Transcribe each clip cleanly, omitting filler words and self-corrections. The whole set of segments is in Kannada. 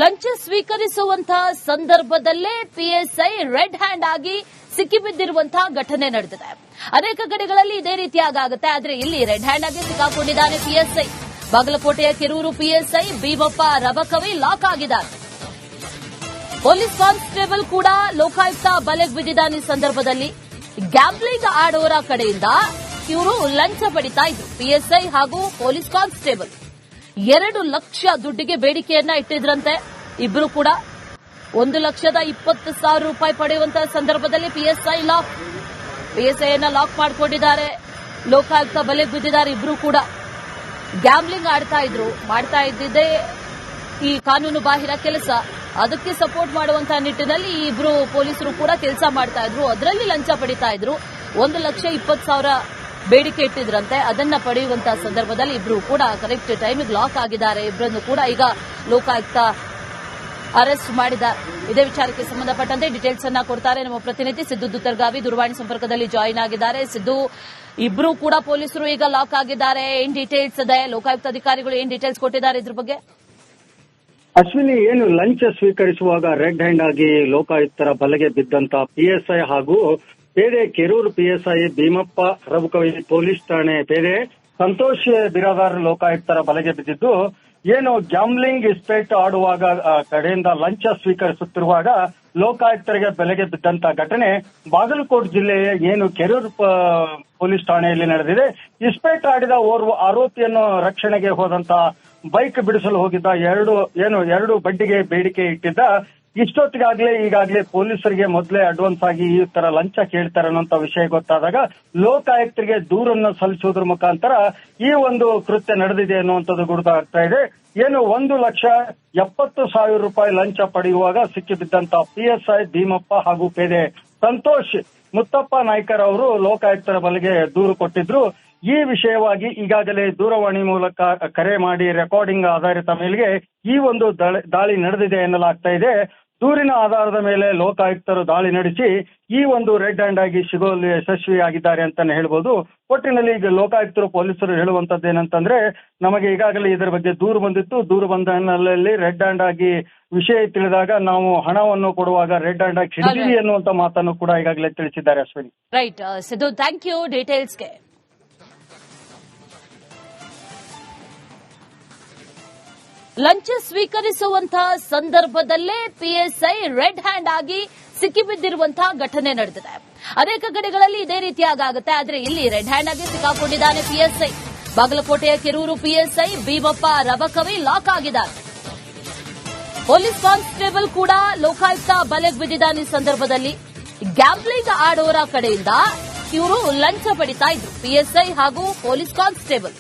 ಲಂಚ ಸ್ವೀಕರಿಸುವಂತಹ ಸಂದರ್ಭದಲ್ಲೇ ಪಿಎಸ್ಐ ರೆಡ್ ಹ್ಯಾಂಡ್ ಆಗಿ ಸಿಕ್ಕಿಬಿದ್ದಿರುವಂತಹ ಘಟನೆ ನಡೆದಿದೆ. ಅನೇಕ ಕಡೆಗಳಲ್ಲಿ ಇದೇ ರೀತಿಯಾಗುತ್ತೆ. ಆದ್ರೆ ಇಲ್ಲಿ ರೆಡ್ ಹ್ಯಾಂಡ್ ಆಗಿ ಸಿಕ್ಕಾಕೊಂಡಿದ್ದಾನೆ ಪಿಎಸ್ಐ. ಬಾಗಲಕೋಟೆಯ ಕೆರೂರು ಪಿಎಸ್ಐ ಭೀಮಪ್ಪ ರಬಕವಿ ಲಾಕ್ ಆಗಿದ್ದಾರೆ. ಪೊಲೀಸ್ ಕಾನ್ಸ್ಟೇಬಲ್ ಕೂಡ ಲೋಕಾಯುಕ್ತ ಬಲೆಗೆ ಬಿದ್ದಿದ್ದಾನೆ. ಈ ಸಂದರ್ಭದಲ್ಲಿ ಗ್ಯಾಂಬ್ಲಿಂಗ್ ಆಡೋರ ಕಡೆಯಿಂದ ಇವರು ಲಂಚ ಪಡಿತಾ ಇದ್ರು. ಪಿಎಸ್ಐ ಹಾಗೂ ಪೊಲೀಸ್ ಕಾನ್ಸ್ಟೇಬಲ್ 2 ಲಕ್ಷ ದುಡ್ಡಿಗೆ ಬೇಡಿಕೆಯನ್ನ ಇಟ್ಟಿದ್ರಂತೆ. ಇಬ್ರು ಕೂಡ 1,20,000 ರೂಪಾಯಿ ಪಡೆಯುವಂತಹ ಸಂದರ್ಭದಲ್ಲಿ ಪಿಎಸ್ಐಯನ್ನ ಲಾಕ್ ಮಾಡಿಕೊಂಡಿದ್ದಾರೆ. ಲೋಕಾಯುಕ್ತ ಬಲೆಗೆ ಬಿದ್ದಿದ್ದಾರೆ. ಇಬ್ರು ಕೂಡ ಗ್ಯಾಂಬ್ಲಿಂಗ್ ಮಾಡ್ತಾ ಇದ್ದಿದ್ದೇ ಈ ಕಾನೂನು ಬಾಹಿರ ಕೆಲಸ. ಅದಕ್ಕೆ ಸಪೋರ್ಟ್ ಮಾಡುವಂತಹ ನಿಟ್ಟಿನಲ್ಲಿ ಈ ಇಬ್ರು ಪೊಲೀಸರು ಕೂಡ ಕೆಲಸ ಮಾಡ್ತಾ ಇದ್ರು. ಅದರಲ್ಲಿ ಲಂಚ ಪಡಿತಾ ಇದ್ರು. 1,20,000 ಬೇಡಿಕೆ ಇಟ್ಟಿದ್ರಂತೆ. ಅದನ್ನ ಪಡೆಯುವಂತಹ ಸಂದರ್ಭದಲ್ಲಿ ಇಬ್ರು ಕೂಡ ಕರೆಕ್ಟ್ ಟೈಮಿಗೆ ಲಾಕ್ ಆಗಿದ್ದಾರೆ. ಇಬ್ಬರನ್ನು ಕೂಡ ಈಗ ಲೋಕಾಯುಕ್ತ ಅರೆಸ್ಟ್ ಮಾಡಿದ್ದಾರೆ. ಇದೇ ವಿಚಾರಕ್ಕೆ ಸಂಬಂಧಪಟ್ಟಂತೆ ಡೀಟೇಲ್ಸ್ ಅನ್ನ ಕೊಡ್ತಾರೆ ನಮ್ಮ ಪ್ರತಿನಿಧಿ ಸಿದ್ದು ದುತ್ತರ್ಗಾವಿ. ದೂರವಾಣಿ ಸಂಪರ್ಕದಲ್ಲಿ ಜಾಯಿನ್ ಆಗಿದ್ದಾರೆ. ಸಿದ್ದು, ಇಬ್ರು ಕೂಡ ಪೊಲೀಸರು ಈಗ ಲಾಕ್ ಆಗಿದ್ದಾರೆ. ಏನ್ ಡೀಟೇಲ್ಸ್ ಇದೆ? ಲೋಕಾಯುಕ್ತ ಅಧಿಕಾರಿಗಳು ಏನ್ ಡೀಟೇಲ್ಸ್ ಕೊಟ್ಟಿದ್ದಾರೆ ಇದ್ರ ಬಗ್ಗೆ? ಅಶ್ವಿನಿ, ಏನು ಲಂಚ ಸ್ವೀಕರಿಸುವಾಗ ರೆಡ್ ಹ್ಯಾಂಡ್ ಆಗಿ ಲೋಕಾಯುಕ್ತರ ಬಲೆಗೆ ಬಿದ್ದಂತ ಪಿಎಸ್ಐ ಹಾಗೂ ಪೇದೆ ಕೆರೂರು ಪಿಎಸ್ಐ ಭೀಮಪ್ಪ ರಬಕವಿ ಪೊಲೀಸ್ ಠಾಣೆ ಪೇದೆ ಸಂತೋಷ್ ಬಿರಾದಾರ್ ಲೋಕಾಯುಕ್ತರ ಬಲೆಗೆ ಬಿದ್ದಿದ್ದು, ಏನು ಗ್ಯಾಂಬ್ಲಿಂಗ್ ಇಸ್ಪೇಟ್ ಆಡುವಾಗ ಕಡೆಯಿಂದ ಲಂಚ ಸ್ವೀಕರಿಸುತ್ತಿರುವಾಗ ಲೋಕಾಯುಕ್ತರಿಗೆ ಬೆಲೆಗೆ ಬಿದ್ದಂತ ಘಟನೆ ಬಾಗಲಕೋಟೆ ಜಿಲ್ಲೆಯ ಏನು ಕೆರೂರು ಪೊಲೀಸ್ ಠಾಣೆಯಲ್ಲಿ ನಡೆದಿದೆ. ಇಸ್ಪೇಟ್ ಆಡಿದ ಓರ್ವ ಆರೋಪಿಯನ್ನು ರಕ್ಷಣೆಗೆ ಹೋದಂತ ಬೈಕ್ ಬಿಡಿಸಲು ಹೋಗಿದ್ದ ಎರಡು ಬಡ್ಡಿಗೆ ಬೇಡಿಕೆ ಇಟ್ಟಿದ್ದ. ಈಗಾಗಲೇ ಪೊಲೀಸರಿಗೆ ಮೊದಲೇ ಅಡ್ವಾನ್ಸ್ ಆಗಿ ಈ ತರ ಲಂಚ ಕೇಳ್ತಾರೆ ಅನ್ನೋಂತ ವಿಷಯ ಗೊತ್ತಾದಾಗ ಲೋಕಾಯುಕ್ತರಿಗೆ ದೂರನ್ನು ಸಲ್ಲಿಸುವುದರ ಮುಖಾಂತರ ಈ ಒಂದು ಕೃತ್ಯ ನಡೆದಿದೆ ಅನ್ನುವಂಥದ್ದು ಗುರುತಾಗ್ತಾ ಇದೆ. ಏನು 1,70,000 ರೂಪಾಯಿ ಲಂಚ ಪಡೆಯುವಾಗ ಸಿಕ್ಕಿಬಿದ್ದಂತ ಪಿಎಸ್ಐ ಭೀಮಪ್ಪ ಹಾಗೂ ಪೇದೆ ಸಂತೋಷ್ ಮುತ್ತಪ್ಪ ನಾಯ್ಕರ್ ಅವರು ಲೋಕಾಯುಕ್ತರ ಬಲೆಗೆ ದೂರು ಕೊಟ್ಟಿದ್ರು. ಈ ವಿಷಯವಾಗಿ ಈಗಾಗಲೇ ದೂರವಾಣಿ ಮೂಲಕ ಕರೆ ಮಾಡಿ ರೆಕಾರ್ಡಿಂಗ್ ಆಧಾರಿತ ಮೇಲೆಗೆ ಈ ಒಂದು ದಾಳಿ ನಡೆದಿದೆ ಎನ್ನಲಾಗ್ತಾ ಇದೆ. ದೂರಿನ ಆಧಾರದ ಮೇಲೆ ಲೋಕಾಯುಕ್ತರು ದಾಳಿ ನಡೆಸಿ ಈ ಒಂದು ರೆಡ್ ಹ್ಯಾಂಡ್ ಆಗಿ ಸಿಗುವಲ್ಲಿ ಯಶಸ್ವಿಯಾಗಿದ್ದಾರೆ ಅಂತಾನೆ ಹೇಳ್ಬೋದು. ಒಟ್ಟಿನಲ್ಲಿ ಈಗ ಲೋಕಾಯುಕ್ತರು ಪೊಲೀಸರು ಹೇಳುವಂತದ್ದು ಏನಂತಂದ್ರೆ, ನಮಗೆ ಈಗಾಗಲೇ ಇದರ ಬಗ್ಗೆ ದೂರು ಬಂದಿತ್ತು. ದೂರು ಬಂದ ಹಿನ್ನೆಲೆಯಲ್ಲಿ ರೆಡ್ ಹ್ಯಾಂಡ್ ಆಗಿ ವಿಷಯ ತಿಳಿದಾಗ ನಾವು ಹಣವನ್ನು ಕೊಡುವಾಗ ರೆಡ್ ಹ್ಯಾಂಡ್ ಆಗಿ ಹಿಡಿದೀವಿ ಅನ್ನುವಂತ ಮಾತನ್ನು ಕೂಡ ಈಗಾಗಲೇ ತಿಳಿಸಿದ್ದಾರೆ. Ashwini, right Siddu, thank you ಡೀಟೇಲ್ಸ್ಗೆ. ಲಂಚ ಸ್ವೀಕರಿಸುವಂತಹ ಸಂದರ್ಭದಲ್ಲೇ ಪಿಎಸ್ಐ ರೆಡ್ ಹ್ಯಾಂಡ್ ಆಗಿ ಸಿಕ್ಕಿಬಿದ್ದಿರುವಂತಹ ಘಟನೆ ನಡೆದಿದೆ. ಅನೇಕ ಕಡೆಗಳಲ್ಲಿ ಇದೇ ರೀತಿಯಾಗುತ್ತೆ. ಆದ್ರೆ ಇಲ್ಲಿ ರೆಡ್ ಹ್ಯಾಂಡ್ ಆಗಿ ಸಿಕ್ಕಾಕೊಂಡಿದ್ದಾನೆ ಪಿಎಸ್ಐ. ಬಾಗಲಕೋಟೆಯ ಕೆರೂರು ಪಿಎಸ್ಐ ಭೀಮಪ್ಪ ರಬಕವಿ ಲಾಕ್ ಆಗಿದ್ದಾರೆ. ಪೊಲೀಸ್ ಕಾನ್ಸ್ಟೇಬಲ್ ಕೂಡ ಲೋಕಾಯುಕ್ತ ಬಲೆಗೆ ಬಿದ್ದಿದ್ದಾನೆ. ಈ ಸಂದರ್ಭದಲ್ಲಿ ಗ್ಯಾಂಬ್ಲಿಂಗ್ ಆಡೋರ ಕಡೆಯಿಂದ ಇವರು ಲಂಚ ಪಡಿತಾ ಇದ್ರು. ಪಿಎಸ್ಐ ಹಾಗೂ ಪೊಲೀಸ್ ಕಾನ್ಸ್ಟೇಬಲ್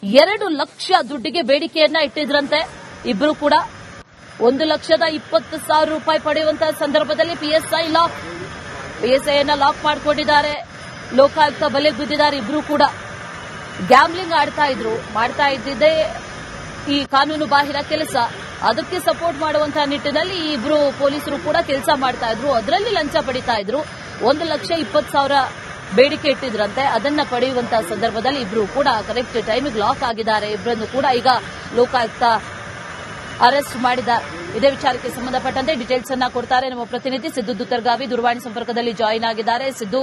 2 ಲಕ್ಷ ದುಡ್ಡಿಗೆ ಬೇಡಿಕೆಯನ್ನ ಇಟ್ಟಿದ್ರಂತೆ. ಇಬ್ರು ಕೂಡ 1,20,000 ರೂಪಾಯಿ ಪಡೆಯುವಂತಹ ಸಂದರ್ಭದಲ್ಲಿ ಪಿಎಸ್ಐಯನ್ನ ಲಾಕ್ ಮಾಡಿಕೊಂಡಿದ್ದಾರೆ. ಲೋಕಾಯುಕ್ತ ಬಲೆಗೆ ಬಿದ್ದಿದ್ದಾರೆ. ಇಬ್ರು ಕೂಡ ಗ್ಯಾಂಬ್ಲಿಂಗ್ ಮಾಡ್ತಾ ಇದ್ದಿದ್ದೇ ಈ ಕಾನೂನು ಬಾಹಿರ ಕೆಲಸ. ಅದಕ್ಕೆ ಸಪೋರ್ಟ್ ಮಾಡುವಂತಹ ನಿಟ್ಟಿನಲ್ಲಿ ಈ ಇಬ್ರು ಪೊಲೀಸರು ಕೂಡ ಕೆಲಸ ಮಾಡ್ತಾ ಇದ್ರು. ಅದರಲ್ಲಿ ಲಂಚ ಪಡಿತಾ ಇದ್ರು. 1,20,000 ಬೇಡಿಕೆ ಇಟ್ಟಿದ್ರಂತೆ. ಅದನ್ನ ಪಡೆಯುವಂತಹ ಸಂದರ್ಭದಲ್ಲಿ ಇಬ್ರು ಕೂಡ ಕರೆಕ್ಟ್ ಟೈಮಿಗೆ ಲಾಕ್ ಆಗಿದ್ದಾರೆ. ಇಬ್ಬರನ್ನು ಕೂಡ ಈಗ ಲೋಕಾಯುಕ್ತ ಅರೆಸ್ಟ್ ಮಾಡಿದ್ದಾರೆ. ಇದೇ ವಿಚಾರಕ್ಕೆ ಸಂಬಂಧಪಟ್ಟಂತೆ ಡೀಟೇಲ್ಸ್ ಅನ್ನ ಕೊಡ್ತಾರೆ ನಮ್ಮ ಪ್ರತಿನಿಧಿ ಸಿದ್ದು ದುತ್ತರ್ಗಾವಿ. ದೂರವಾಣಿ ಸಂಪರ್ಕದಲ್ಲಿ ಜಾಯಿನ್ ಆಗಿದ್ದಾರೆ. ಸಿದ್ದು,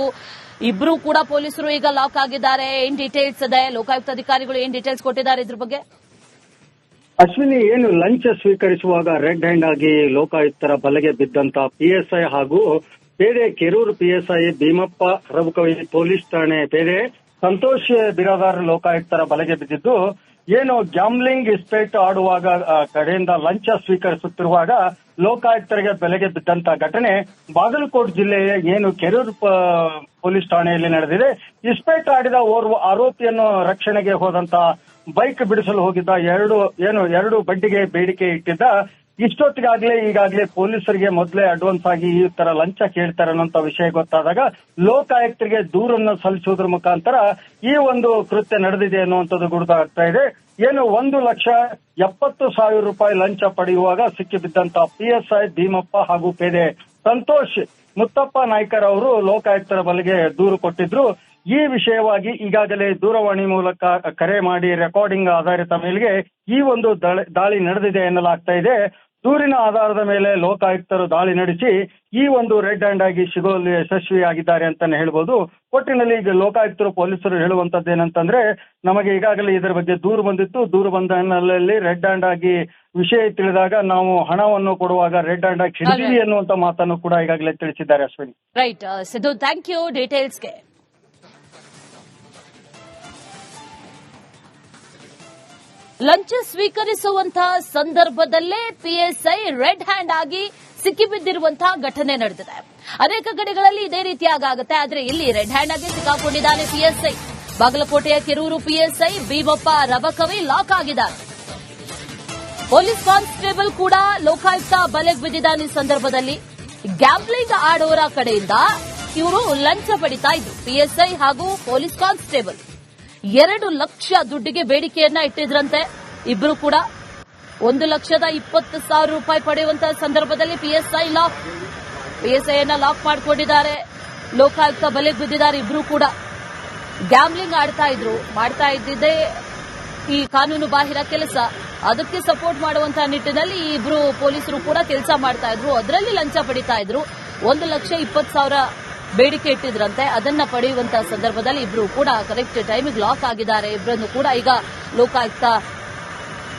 ಇಬ್ರು ಕೂಡ ಪೊಲೀಸರು ಈಗ ಲಾಕ್ ಆಗಿದ್ದಾರೆ. ಏನ್ ಡೀಟೇಲ್ಸ್ ಇದೆ? ಲೋಕಾಯುಕ್ತ ಅಧಿಕಾರಿಗಳು ಏನ್ ಡೀಟೇಲ್ಸ್ ಕೊಟ್ಟಿದ್ದಾರೆ ಇದ್ರ ಬಗ್ಗೆ? ಅಶ್ವಿನಿ, ಏನು ಲಂಚ ಸ್ವೀಕರಿಸುವಾಗ ರೆಡ್ ಹ್ಯಾಂಡ್ ಆಗಿ ಲೋಕಾಯುಕ್ತರ ಬಲೆಗೆ ಬಿದ್ದಂತ ಪಿಎಸ್ಐ ಹಾಗೂ ಪೇದೆ ಕೆರೂರು ಪಿಎಸ್ಐ ಭೀಮಪ್ಪ ರಬಕವಿ ಪೊಲೀಸ್ ಠಾಣೆ ಪೇದೆ ಸಂತೋಷ್ ಬಿರಾದಾರ್ ಲೋಕಾಯುಕ್ತರ ಬಲೆಗೆ ಬಿದ್ದಿದ್ದು, ಏನು ಗ್ಯಾಂಬ್ಲಿಂಗ್ ಇಸ್ಪೇಟ್ ಆಡುವಾಗ ಕಡೆಯಿಂದ ಲಂಚ ಸ್ವೀಕರಿಸುತ್ತಿರುವಾಗ ಲೋಕಾಯುಕ್ತರಿಗೆ ಬೆಲೆಗೆ ಬಿದ್ದಂತ ಘಟನೆ ಬಾಗಲಕೋಟೆ ಜಿಲ್ಲೆಯ ಏನು ಕೆರೂರು ಪೊಲೀಸ್ ಠಾಣೆಯಲ್ಲಿ ನಡೆದಿದೆ. ಇಸ್ಪೇಟ್ ಆಡಿದ ಓರ್ವ ಆರೋಪಿಯನ್ನು ರಕ್ಷಣೆಗೆ ಹೋದಂತ ಬೈಕ್ ಬಿಡಿಸಲು ಹೋಗಿದ್ದ ಎರಡು ಬಡ್ಡಿಗೆ ಬೇಡಿಕೆ ಇಟ್ಟಿದ್ದ. ಈಗಾಗಲೇ ಪೊಲೀಸರಿಗೆ ಮೊದಲೇ ಅಡ್ವಾನ್ಸ್ ಆಗಿ ಈ ತರ ಲಂಚ ಕೇಳ್ತಾರೆ ಅನ್ನೋಂತ ವಿಷಯ ಗೊತ್ತಾದಾಗ ಲೋಕಾಯುಕ್ತರಿಗೆ ದೂರನ್ನು ಸಲ್ಲಿಸುವುದರ ಮುಖಾಂತರ ಈ ಒಂದು ಕೃತ್ಯ ನಡೆದಿದೆ ಅನ್ನುವಂಥದ್ದು ಗುರುತಾಗ್ತಾ ಇದೆ. ಏನು 1,70,000 ರೂಪಾಯಿ ಲಂಚ ಪಡೆಯುವಾಗ ಸಿಕ್ಕಿಬಿದ್ದಂತ ಪಿಎಸ್ಐ ಭೀಮಪ್ಪ ಹಾಗೂ ಪೇದೆ ಸಂತೋಷ್ ಮುತ್ತಪ್ಪ ನಾಯ್ಕರ್ ಅವರು ಲೋಕಾಯುಕ್ತರ ಬಲೆಗೆ ದೂರು ಕೊಟ್ಟಿದ್ರು. ಈ ವಿಷಯವಾಗಿ ಈಗಾಗಲೇ ದೂರವಾಣಿ ಮೂಲಕ ಕರೆ ಮಾಡಿ ರೆಕಾರ್ಡಿಂಗ್ ಆಧಾರಿತ ಮೇಲೆಗೆ ಈ ಒಂದು ದಾಳಿ ನಡೆದಿದೆ ಎನ್ನಲಾಗ್ತಾ ಇದೆ. ದೂರಿನ ಆಧಾರದ ಮೇಲೆ ಲೋಕಾಯುಕ್ತರು ದಾಳಿ ನಡೆಸಿ ಈ ಒಂದು ರೆಡ್ ಹ್ಯಾಂಡ್ ಆಗಿ ಸಿಗುವಲ್ಲಿ ಯಶಸ್ವಿಯಾಗಿದ್ದಾರೆ ಅಂತಾನೆ ಹೇಳ್ಬೋದು. ಒಟ್ಟಿನಲ್ಲಿ ಈಗ ಲೋಕಾಯುಕ್ತರು ಪೊಲೀಸರು ಹೇಳುವಂತದ್ದು ಏನಂತಂದ್ರೆ, ನಮಗೆ ಈಗಾಗಲೇ ಇದರ ಬಗ್ಗೆ ದೂರು ಬಂದಿತ್ತು, ದೂರು ಬಂದ ಹಿನ್ನೆಲೆಯಲ್ಲಿ ರೆಡ್ ಹ್ಯಾಂಡ್ ಆಗಿ ವಿಷಯ ತಿಳಿದಾಗ ನಾವು ಹಣವನ್ನು ಕೊಡುವಾಗ ರೆಡ್ ಹ್ಯಾಂಡ್ ಆಗಿ ಹಿಡಿದಿವಿ ಅನ್ನುವಂತ ಮಾತನ್ನು ಕೂಡ ಈಗಾಗಲೇ ತಿಳಿಸಿದ್ದಾರೆ. Ashwini, right Siddu, thank you ಡೀಟೇಲ್ಸ್ಗೆ. ಲಂಚ ಸ್ವೀಕರಿಸುವಂತಹ ಸಂದರ್ಭದಲ್ಲೇ ಪಿಎಸ್ಐ ರೆಡ್ ಹ್ಯಾಂಡ್ ಆಗಿ ಸಿಕ್ಕಿಬಿದ್ದಿರುವಂತಹ ಘಟನೆ ನಡೆದಿದೆ. ಅನೇಕ ಕಡೆಗಳಲ್ಲಿ ಇದೇ ರೀತಿಯಾಗುತ್ತೆ, ಆದ್ರೆ ಇಲ್ಲಿ ರೆಡ್ ಹ್ಯಾಂಡ್ ಆಗಿ ಸಿಕ್ಕಾಕೊಂಡಿದ್ದಾನೆ ಪಿಎಸ್ಐ. ಬಾಗಲಕೋಟೆಯ ಕೆರೂರು ಪಿಎಸ್ಐ ಭೀಮಪ್ಪ ರಬಕವಿ ಲಾಕ್ ಆಗಿದ್ದಾರೆ. ಪೊಲೀಸ್ ಕಾನ್ಸ್ಟೇಬಲ್ ಕೂಡ ಲೋಕಾಯುಕ್ತ ಬಲೆಗೆ ಬಿದ್ದಿದ್ದಾನೆ. ಈ ಸಂದರ್ಭದಲ್ಲಿ ಗ್ಯಾಂಬ್ಲಿಂಗ್ ಆಡೋರ ಕಡೆಯಿಂದ ಇವರು ಲಂಚ ಪಡಿತಾ ಇದ್ರು. ಪಿಎಸ್ಐ ಹಾಗೂ ಪೊಲೀಸ್ ಕಾನ್ಸ್ಟೇಬಲ್ 2 ಲಕ್ಷ ದುಡ್ಡಿಗೆ ಬೇಡಿಕೆಯನ್ನ ಇಟ್ಟಿದ್ರಂತೆ. ಇಬ್ರು ಕೂಡ 1,20,000 ರೂಪಾಯಿ ಪಡೆಯುವಂತಹ ಸಂದರ್ಭದಲ್ಲಿ ಪಿಎಸ್ಐಯನ್ನ ಲಾಕ್ ಮಾಡಿಕೊಂಡಿದ್ದಾರೆ. ಲೋಕಾಯುಕ್ತ ಬಲೆಗೆ ಬಿದ್ದಿದ್ದಾರೆ. ಇಬ್ರು ಕೂಡ ಗ್ಯಾಂಬ್ಲಿಂಗ್ ಮಾಡ್ತಾ ಇದ್ದಿದ್ದೇ ಈ ಕಾನೂನು ಬಾಹಿರ ಕೆಲಸ. ಅದಕ್ಕೆ ಸಪೋರ್ಟ್ ಮಾಡುವಂತಹ ನಿಟ್ಟಿನಲ್ಲಿ ಈ ಇಬ್ರು ಪೊಲೀಸರು ಕೂಡ ಕೆಲಸ ಮಾಡ್ತಾ ಇದ್ರು. ಅದರಲ್ಲಿ ಲಂಚ ಪಡಿತಾ ಇದ್ರು. 1,20,000 ಬೇಡಿಕೆ ಇಟ್ಟಿದ್ರಂತೆ. ಅದನ್ನ ಪಡೆಯುವಂತಹ ಸಂದರ್ಭದಲ್ಲಿ ಇಬ್ರು ಕೂಡ ಕರೆಕ್ಟ್ ಟೈಮಿಗೆ ಲಾಕ್ ಆಗಿದ್ದಾರೆ. ಇಬ್ಬರನ್ನು ಕೂಡ ಈಗ ಲೋಕಾಯುಕ್ತ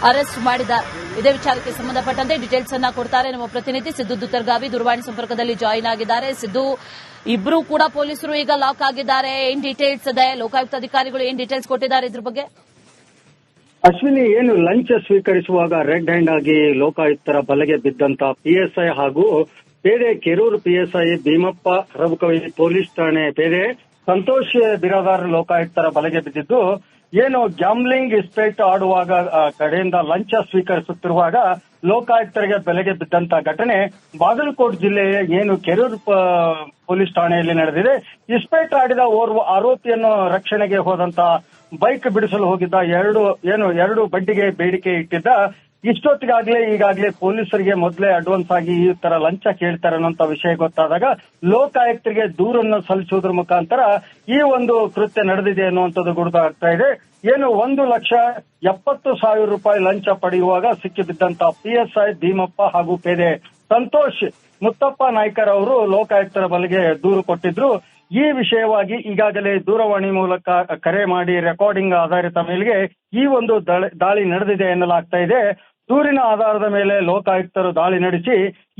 ಅರೆಸ್ಟ್ ಮಾಡಿದ್ದಾರೆ. ಇದೇ ವಿಚಾರಕ್ಕೆ ಸಂಬಂಧಪಟ್ಟಂತೆ ಡೀಟೇಲ್ಸ್ ಅನ್ನ ಕೊಡ್ತಾರೆ ನಮ್ಮ ಪ್ರತಿನಿಧಿ ಸಿದ್ದು ದುತ್ತರ್ಗಾವಿ. ದೂರವಾಣಿ ಸಂಪರ್ಕದಲ್ಲಿ ಜಾಯಿನ್ ಆಗಿದ್ದಾರೆ. ಸಿದ್ದು, ಇಬ್ರು ಕೂಡ ಪೊಲೀಸರು ಈಗ ಲಾಕ್ ಆಗಿದ್ದಾರೆ. ಏನ್ ಡೀಟೇಲ್ಸ್ ಇದೆ? ಲೋಕಾಯುಕ್ತ ಅಧಿಕಾರಿಗಳು ಏನ್ ಡೀಟೇಲ್ಸ್ ಕೊಟ್ಟಿದ್ದಾರೆ ಇದ್ರ ಬಗ್ಗೆ? ಅಶ್ವಿನಿ, ಏನು ಲಂಚ ಸ್ವೀಕರಿಸುವಾಗ ರೆಡ್ ಹ್ಯಾಂಡ್ ಆಗಿ ಲೋಕಾಯುಕ್ತರ ಬಲೆಗೆ ಬಿದ್ದಂತ ಪಿಎಸ್ಐ ಹಾಗೂ ಪೇದೆ ಕೆರೂರು ಪಿಎಸ್ಐ ಭೀಮಪ್ಪ ರಬಕವಿ ಪೊಲೀಸ್ ಠಾಣೆ ಪೇದೆ ಸಂತೋಷ್ ಬಿರಾದಾರ್ ಲೋಕಾಯುಕ್ತರ ಬಲೆಗೆ ಬಿದ್ದಿದ್ದು, ಏನು ಗ್ಯಾಂಬ್ಲಿಂಗ್ ಇಸ್ಪೇಟ್ ಆಡುವಾಗ ಕಡೆಯಿಂದ ಲಂಚ ಸ್ವೀಕರಿಸುತ್ತಿರುವಾಗ ಲೋಕಾಯುಕ್ತರಿಗೆ ಬೆಲೆಗೆ ಬಿದ್ದಂತ ಘಟನೆ ಬಾಗಲಕೋಟೆ ಜಿಲ್ಲೆಯ ಏನು ಕೆರೂರು ಪೊಲೀಸ್ ಠಾಣೆಯಲ್ಲಿ ನಡೆದಿದೆ. ಇಸ್ಪೇಟ್ ಆಡಿದ ಓರ್ವ ಆರೋಪಿಯನ್ನು ರಕ್ಷಣೆಗೆ ಹೋದಂತ ಬೈಕ್ ಬಿಡಿಸಲು ಹೋಗಿದ್ದ ಎರಡು ಬಡ್ಡಿಗೆ ಬೇಡಿಕೆ ಇಟ್ಟಿದ್ದ. ಈಗಾಗಲೇ ಪೊಲೀಸರಿಗೆ ಮೊದಲೇ ಅಡ್ವಾನ್ಸ್ ಆಗಿ ಈ ತರ ಲಂಚ ಕೇಳ್ತಾರೆ ಅನ್ನೋಂತ ವಿಷಯ ಗೊತ್ತಾದಾಗ ಲೋಕಾಯುಕ್ತರಿಗೆ ದೂರನ್ನು ಸಲ್ಲಿಸುವುದರ ಮುಖಾಂತರ ಈ ಒಂದು ಕೃತ್ಯ ನಡೆದಿದೆ ಅನ್ನುವಂಥದ್ದು ಗುರುತಾಗ್ತಾ ಇದೆ. ಏನು 1,70,000 ರೂಪಾಯಿ ಲಂಚ ಪಡೆಯುವಾಗ ಸಿಕ್ಕಿಬಿದ್ದಂತ ಪಿಎಸ್ಐ ಭೀಮಪ್ಪ ಹಾಗೂ ಪೇದೆ ಸಂತೋಷ್ ಮುತ್ತಪ್ಪ ನಾಯ್ಕರ್ ಅವರು ಲೋಕಾಯುಕ್ತರ ಬಲೆಗೆ ದೂರು ಕೊಟ್ಟಿದ್ರು. ಈ ವಿಷಯವಾಗಿ ಈಗಾಗಲೇ ದೂರವಾಣಿ ಮೂಲಕ ಕರೆ ಮಾಡಿ ರೆಕಾರ್ಡಿಂಗ್ ಆಧಾರಿತ ಮೇಲೆಗೆ ಈ ಒಂದು ದಾಳಿ ನಡೆದಿದೆ ಎನ್ನಲಾಗ್ತಾ ಇದೆ. ದೂರಿನ ಆಧಾರದ ಮೇಲೆ ಲೋಕಾಯುಕ್ತರು ದಾಳಿ ನಡೆಸಿ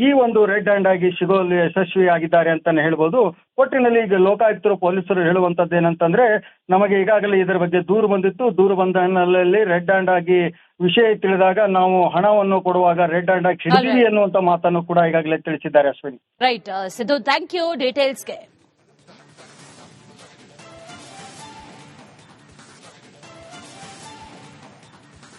ಈ ಒಂದು ರೆಡ್ ಹ್ಯಾಂಡ್ ಆಗಿ ಸಿಗುವಲ್ಲಿ ಯಶಸ್ವಿಯಾಗಿದ್ದಾರೆ ಅಂತಾನೆ ಹೇಳ್ಬೋದು. ಒಟ್ಟಿನಲ್ಲಿ ಈಗ ಲೋಕಾಯುಕ್ತರು ಪೊಲೀಸರು ಹೇಳುವಂತದ್ದು ಏನಂತಂದ್ರೆ, ನಮಗೆ ಈಗಾಗಲೇ ಇದರ ಬಗ್ಗೆ ದೂರು ಬಂದಿತ್ತು, ದೂರು ಬಂದ ಹಿನ್ನೆಲೆಯಲ್ಲಿ ರೆಡ್ ಹ್ಯಾಂಡ್ ಆಗಿ ವಿಷಯ ತಿಳಿದಾಗ ನಾವು ಹಣವನ್ನು ಕೊಡುವಾಗ ರೆಡ್ ಹ್ಯಾಂಡ್ ಆಗಿ ಹಿಡಿದಿವಿ ಅನ್ನುವಂತ ಮಾತನ್ನು ಕೂಡ ಈಗಾಗಲೇ ತಿಳಿಸಿದ್ದಾರೆ. Ashwini, right Siddu, thank you ಡೀಟೇಲ್ಸ್ಗೆ.